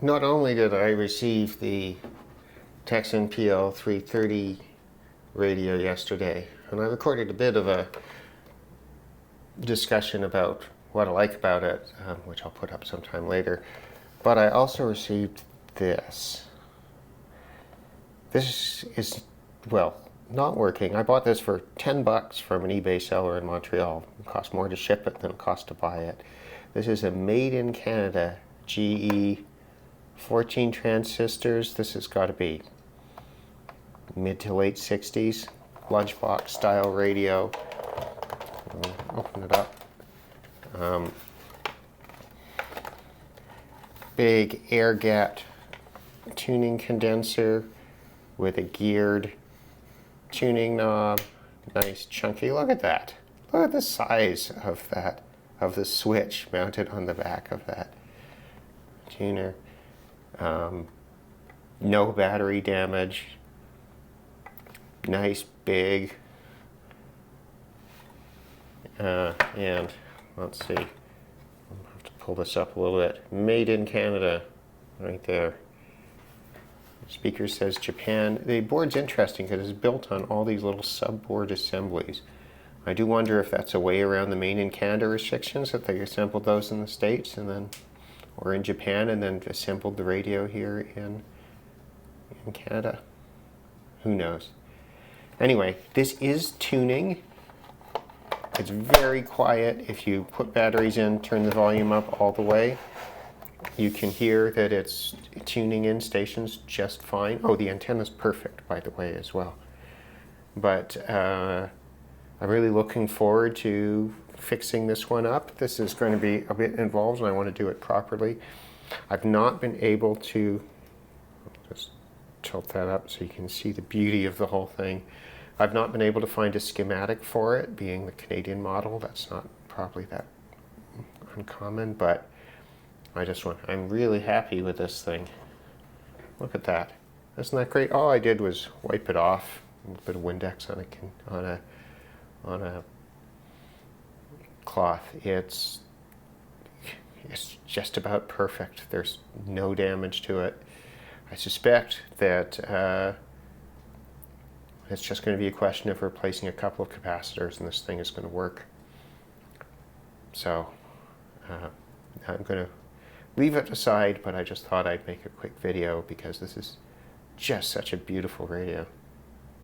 not only did I receive the Texan PL330 radio yesterday, and I recorded a bit of a discussion about what I like about it, which I'll put up sometime later, but I also received this. This is, well, not working. I bought this for $10 from an eBay seller in Montreal. It cost more to ship it than it cost to buy it. This is a made in Canada GE 14 transistors. This has got to be mid to late 60s lunchbox style radio. Open it up. Big air gap tuning condenser with a geared tuning knob. Nice chunky. Look at that. Look at the size of that, of the switch mounted on the back of that tuner. No battery damage. Nice big. And let's see. I'll have to pull this up a little bit. Made in Canada, right there. The speaker says Japan. The board's interesting because it's built on all these little subboard assemblies. I do wonder if that's a way around the Made in Canada restrictions, that they assembled those in the States and then, or in Japan, and then assembled the radio here in Canada. Who knows? Anyway, this is tuning. It's very quiet. If you put batteries in, turn the volume up all the way, you can hear that it's tuning in stations just fine. Oh, the antenna's perfect, by the way, as well. But I'm really looking forward to fixing this one up. This is going to be a bit involved, and I want to do it properly. I've not been able to, just tilt that up so you can see the beauty of the whole thing. I've not been able to find a schematic for it, being the Canadian model. That's not probably that uncommon, but I'm really happy with this thing. Look at that. Isn't that great? All I did was wipe it off, a little bit of Windex on a cloth. It's just about perfect. There's no damage to it. I suspect that it's just going to be a question of replacing a couple of capacitors and this thing is going to work. So I'm going to leave it aside, but I just thought I'd make a quick video because this is just such a beautiful radio.